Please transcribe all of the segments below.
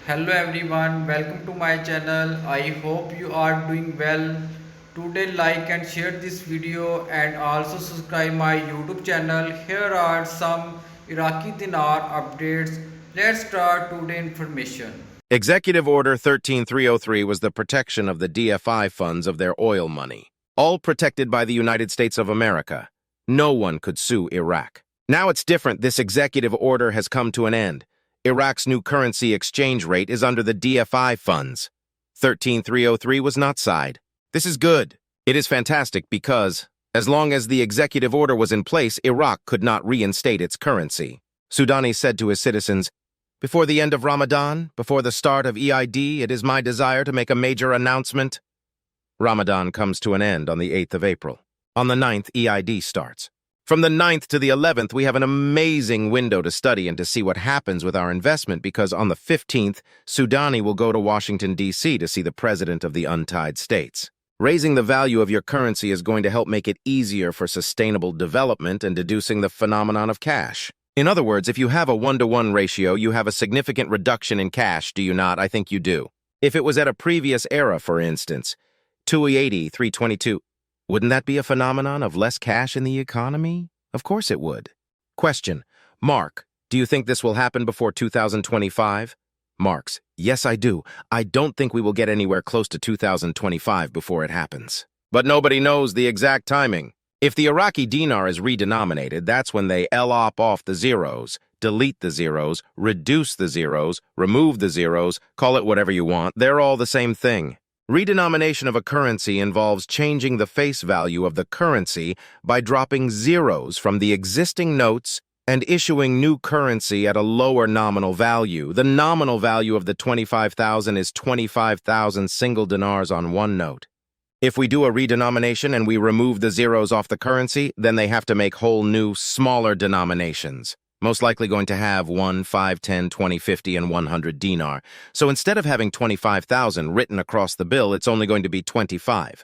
Hello everyone, welcome to my channel. I hope you are doing well. Today like and share this video and also subscribe my YouTube channel. Here are some Iraqi dinar updates. Let's start today information. Executive Order 13303 was the protection of the DFI funds of their oil money, all protected by the United States of America. No one could sue Iraq. Now it's different. This executive order has come to an end. Iraq's new currency exchange rate is under the DFI funds. 13303 was not signed. This is good. It is fantastic because, as long as the executive order was in place, Iraq could not reinstate its currency. Soudani said to his citizens, "Before the end of Ramadan, before the start of EID, it is my desire to make a major announcement." Ramadan comes to an end on the 8th of April. On the 9th, EID starts. From the 9th to the 11th, we have an amazing window to study and to see what happens with our investment because on the 15th, Soudani will go to Washington, D.C. to see the President of the Untied States. Raising the value of your currency is going to help make it easier for sustainable development and deducing the phenomenon of cash. In other words, if you have a 1-to-1 ratio, you have a significant reduction in cash, do you not? I think you do. If it was at a previous era, for instance, 280, 322, wouldn't that be a phenomenon of less cash in the economy? Of course it would. Question. Mark, do you think this will happen before 2025? Marks, yes, I do. I don't think we will get anywhere close to 2025 before it happens. But nobody knows the exact timing. If the Iraqi dinar is redenominated, that's when they lop off the zeros, delete the zeros, reduce the zeros, remove the zeros, call it whatever you want. They're all the same thing. Redenomination of a currency involves changing the face value of the currency by dropping zeros from the existing notes and issuing new currency at a lower nominal value. The nominal value of the 25,000 is 25,000 single dinars on one note. If we do a redenomination and we remove the zeros off the currency, then they have to make whole new, smaller denominations. Most likely going to have 1, 5, 10, 20, 50, and 100 dinar. So instead of having 25,000 written across the bill, it's only going to be 25.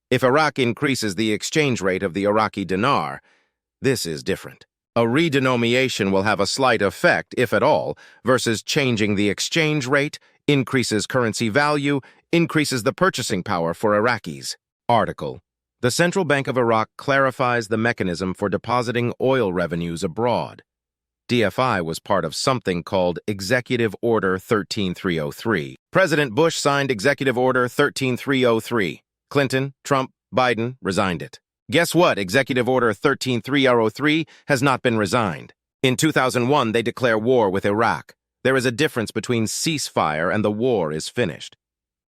If Iraq increases the exchange rate of the Iraqi dinar, this is different. A redenomination will have a slight effect, if at all, versus changing the exchange rate, increases currency value, increases the purchasing power for Iraqis. Article. The Central Bank of Iraq clarifies the mechanism for depositing oil revenues abroad. DFI was part of something called Executive Order 13303. President Bush signed Executive Order 13303. Clinton, Trump, Biden resigned it. Guess what? Executive Order 13303 has not been resigned. In 2001, they declare war with Iraq. There is a difference between ceasefire and the war is finished.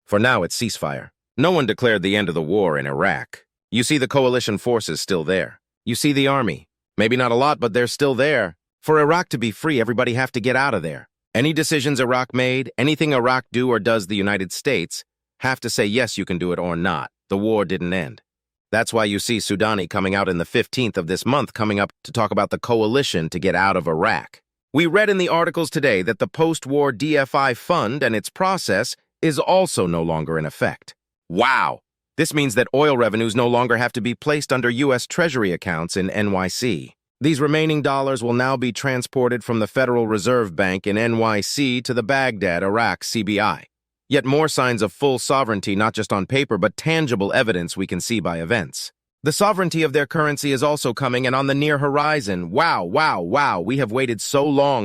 For now, it's ceasefire. No one declared the end of the war in Iraq. You see the coalition forces still there. You see the army. Maybe not a lot, but they're still there. For Iraq to be free, everybody have to get out of there. Any decisions Iraq made, anything Iraq do or does the United States, have to say yes, you can do it or not. The war didn't end. That's why you see Soudani coming out in the 15th of this month coming up to talk about the coalition to get out of Iraq. We read in the articles today that the post-war DFI fund and its process is also no longer in effect. Wow! This means that oil revenues no longer have to be placed under U.S. Treasury accounts in NYC. These remaining dollars will now be transported from the Federal Reserve Bank in NYC to the Baghdad, Iraq CBI. Yet more signs of full sovereignty, not just on paper, but tangible evidence we can see by events. The sovereignty of their currency is also coming and on the near horizon. Wow, wow, wow, we have waited so long